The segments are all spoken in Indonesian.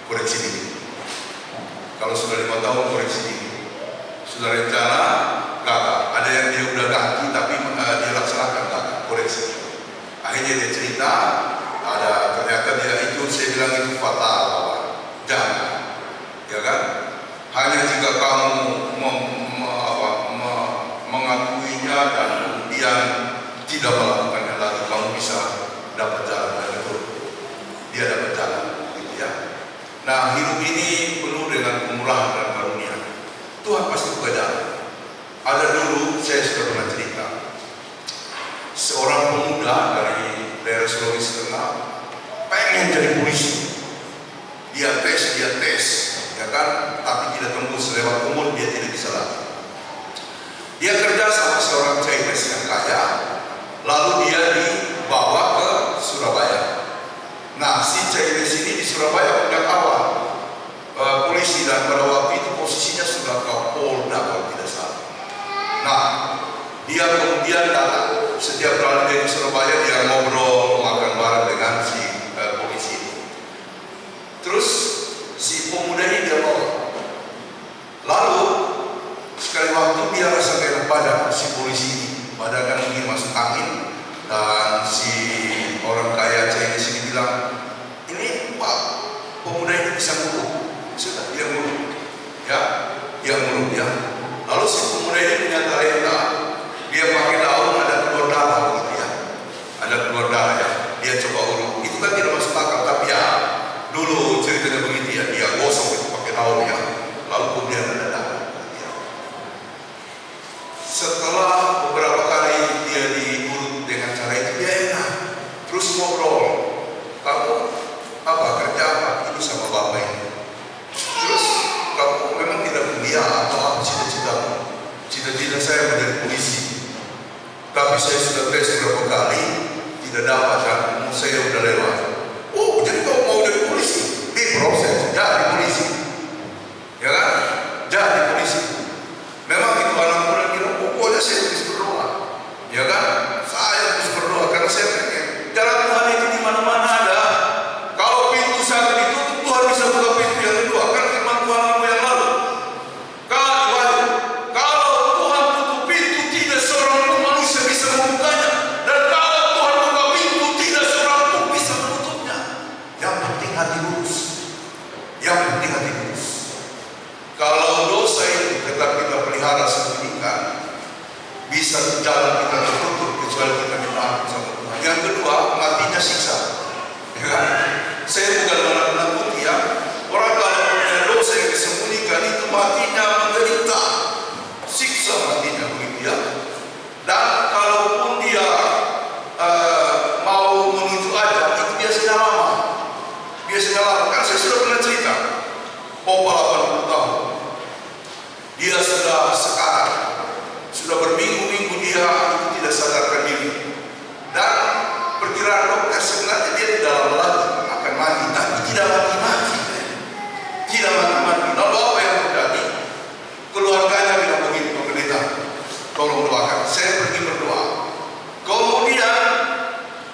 koreksi diri. Kalau sudah 5 tahun koreksi diri. Sudah rencana gagal. Ada yang dia udah ganti tapi dia laksanakan gagal, koreksi. Akhirnya dia cerita, ada ternyata dia itu, saya bilang itu fatal, jangan, ya kan? Hanya jika kamu mengakuinya dan kemudian tidak melakukannya lagi, kamu bisa dapat jalan dan betul. Dia dapat jalan, gitu ya. Nah, hidup ini penuh dengan kemurahan dan karunia. Tuhan pasti buka jalan. Ada dulu, saya sudah pernah cerita, seorang pemuda dari daerah Sulawesi Tengah pengen jadi polisi. Dia tes, ya kan? Tapi tidak tembus lewat umur, dia tidak bisa lagi. Dia kerja sama seorang Chinese yang kaya, lalu dia dibawa ke Surabaya. Nah, si Chinese ini di Surabaya punya kawan polisi, dan pada waktu itu posisinya sudah Kapolda kalau tidak salah. Nah, dia kemudian datang. Setiap kali dia ke Surabaya, dia ngobrol, makan bareng dengan si polisi itu. Terus si pemuda ini dia bawa. Lalu sekali waktu dia rasa kayak badan si polisi ini, badan kan mungkin masuk angin, dan si orang kaya Chinese ini bilang, ini Pak, pemuda ini bisa nguruk. Sudah, dia nguruk, ya, dia nguruk ya. Lalu si pemuda ini punya talenta, dia pakai daun ada keluar darah, gitu ya, ada keluar darah ya. Dia coba urut, itu kan tidak masuk akal, tapi ya dulu ceritanya begitu ya, dia gosok itu pakai daun ya, lalu kemudian ada darah. Ya. Setelah beberapa kali dia diurut dengan cara itu, dia enak, terus ngobrol, kamu apa kerja apa ini sama bapak ini, terus kamu memang tidak kuliah atau apa cita-citamu? Cita-cita saya menjadi polisi, tapi saya sudah tes beberapa kali tidak dapat dan umur saya udah lewat. Oh, jadi kamu mau jadi polisi? Diproses, jadi polisi, ya kan? Jadi polisi. Memang itu anak muda bilang, pokoknya saya terus berdoa, ya kan? Saya terus berdoa karena saya pengen jalan Tuhan itu di mana-mana ada. Kalau pintu satu ditutup, Tuhan bisa buka pintu yang kedua. Kan firman Tuhan minggu yang lalu. Kalau Tuhan tutup pintu, tidak seorang pun manusia bisa membukanya. Dan kalau Tuhan buka pintu, tidak seorang pun bisa menutupnya. Yang penting hati lurus. Yang penting hati lurus. Kalau dosa itu tetap kita pelihara sembunyikan, bisa jalan kita tertutup kecuali kita minta ampun sama Tuhan. Yang kedua, matinya siksa. Ya kan? Saya bukan menakut ya. Orang kalau punya dosa yang disembunyikan itu matinya menderita, siksa matinya begitu ya. Dan kalaupun dia mau menuju ajal, itu biasanya lama. Biasanya lama. Kan saya sudah pernah cerita. Opa 80 tahun. Dia sudah berminggu-minggu dia itu tidak sadarkan diri. Dan perkiraan dokter sebenarnya dia tidak lama lagi akan mati, tapi tidak mati-mati. Tidak mati-mati. Lalu apa yang terjadi? Keluarganya bilang begini, Pak Pendeta, tolong doakan. Saya pergi berdoa. Kemudian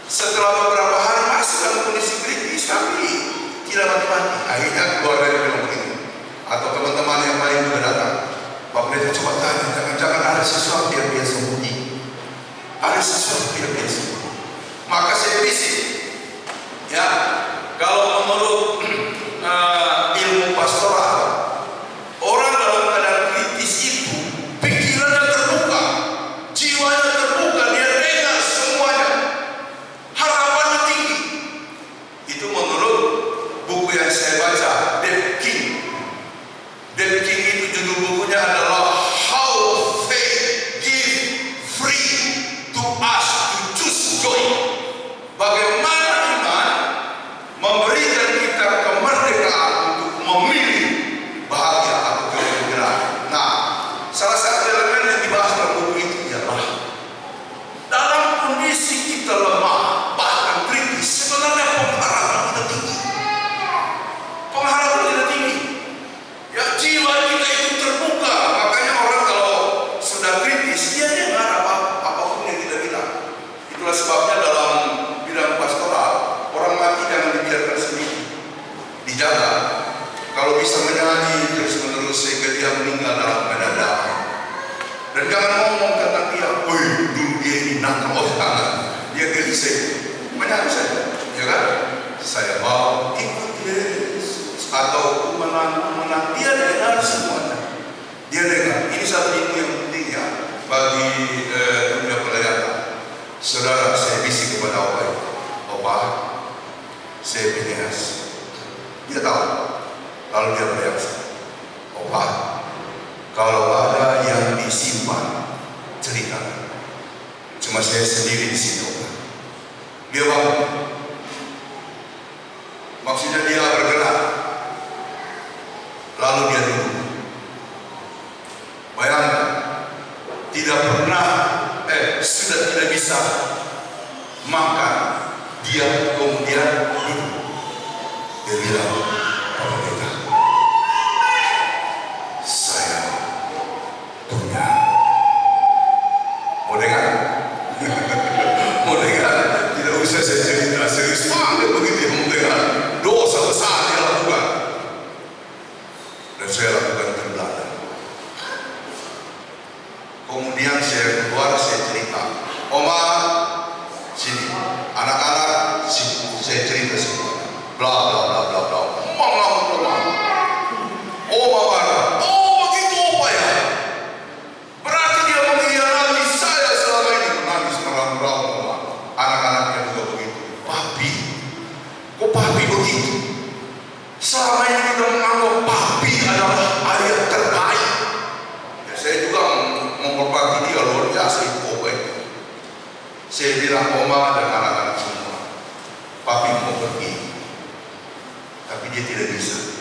setelah beberapa hari masih dalam kondisi kritis, tapi tidak mati-mati. Akhirnya keluarganya bilang begini, atau teman-teman yang lain juga datang. Pak Pendeta coba tanya, jangan-jangan ada sesuatu yang dia sembunyi. Ada sesuatu yang dia sembunyi. Maka saya bisik, ya, kalau menurut ilmu pastoral, orang dalam keadaan kritis itu pikirannya terbuka, jiwanya terbuka, dia dengar semuanya, harapannya tinggi. Itu menurut buku yang saya baca, Dave King. Dave King itu judul bukunya adalah How Faith Give Free to Us to Choose Joy. Bagaimana iman memberikan kita kemerdekaan untuk memilih bahagia atau kegembiraan. Nah, salah satu elemen yang dibahas dalam buku itu ialah dalam kondisi kita lemah, bahkan kritis, sebenarnya pengharapan kita tinggi. Pengharapan kita tinggi. Ya, jiwa kita itu terbuka, maka dijaga. Kalau bisa menyanyi terus-menerus sehingga dia meninggal dalam keadaan damai. Dan jangan ngomong tentang dia, woi dulu dia ini nakal, oh jangan. Dia gelisah, menyanyi saja, ya kan? Saya mau ikut Yesus atau menang, dia dengar semuanya. Dia dengar. Ini satu ilmu yang penting ya bagi dunia pelayanan. Saudara, saya bisik kepada Opa, saya Phineas. Dia tahu. Lalu dia bereaksi, Opa, kalau ada yang disimpan, ceritakan. Cuma saya sendiri di situ. Dia bangun. Maksudnya dia bergerak. Lalu dia duduk. Bayangkan, tidak pernah, sudah tidak bisa makan. Dia kemudian duduk. Dia bilang, Bapak Pendeta, saya punya. Mau dengar? Mau dengar? Tidak usah saya cerita serius. Dia begitu mau dengar. Dosa besar dia lakukan. Dan saya lakukan terbelakang. Kemudian saya keluar, saya cerita. Oma, sini. Anak-anak, sini. Saya cerita semua. Bla bla bla bla bla. Oma marah. Oh begitu Opa ya. Berarti dia mengkhianati saya selama ini. Menangis merang-rang Oma. Anak-anaknya juga begitu. Papi, kok papi begitu? Selama ini kita menganggap papi adalah ayah terbaik. Ya, saya juga memperbagi dia luar biasa itu Opa itu. Saya bilang Oma dan anak-anak semua, papi mau pergi, tapi dia tidak bisa.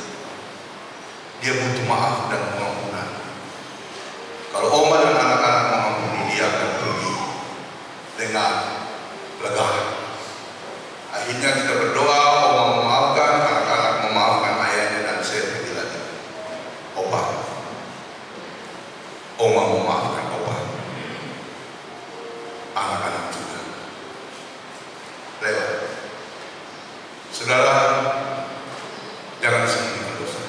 Dia butuh maaf dan pengampunan. Kalau Oma dan anak-anak mengampuni, dia akan pergi dengan lega. Akhirnya kita berdoa, Oma memaafkan, anak-anak memaafkan ayahnya, dan saya pergi lagi. Opa, Oma memaafkan Opa, anak-anak juga. Lewat. Saudara, jangan sembunyikan dosa.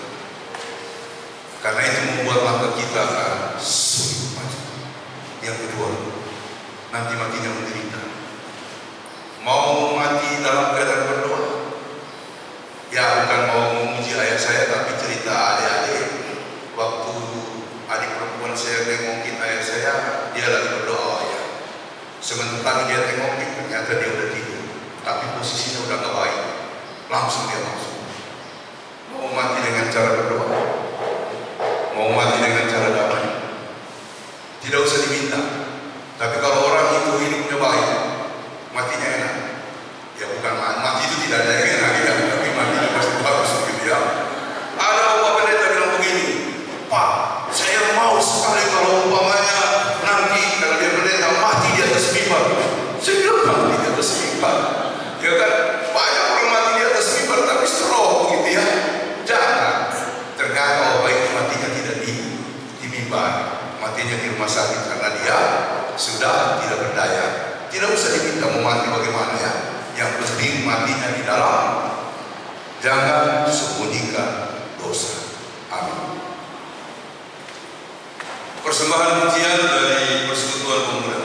Karena itu membuat mata kita akan sulit mati. Yang kedua, nanti matinya menderita. Mau mati dalam keadaan berdoa? Ya, bukan mau memuji ayah saya, tapi cerita adik-adik. Waktu adik perempuan saya tengokin ayah saya, dia lagi berdoa ya. Sementara dia tengokin, ternyata dia udah tidur. Tapi posisinya udah gak baik. Langsung dia masuk. Mau mati dengan cara berdoa? Mau mati dengan cara damai? Tidak usah diminta. Tapi kalau orang itu hidupnya baik, matinya enak. Ya bukan mati itu tidak ada yang enak ya, tapi matinya pasti bagus gitu ya. Ada Bapak Pendeta bilang begini, Pak, saya mau sekali kalau umpamanya nanti kalau dia pendeta mati di atas mimbar. Saya bilang mati di atas mimbar. Ya kan, banyak orang mati di atas mimbar tapi stroke gitu ya. Jangan. Ternyata baik matinya tidak di mimbar, matinya di rumah sakit karena dia sudah tidak berdaya. Tidak usah diminta mau mati bagaimana ya. Yang penting matinya di dalam. Jangan sembunyikan dosa. Amin. Persembahan pujian dari Persekutuan Pemuda.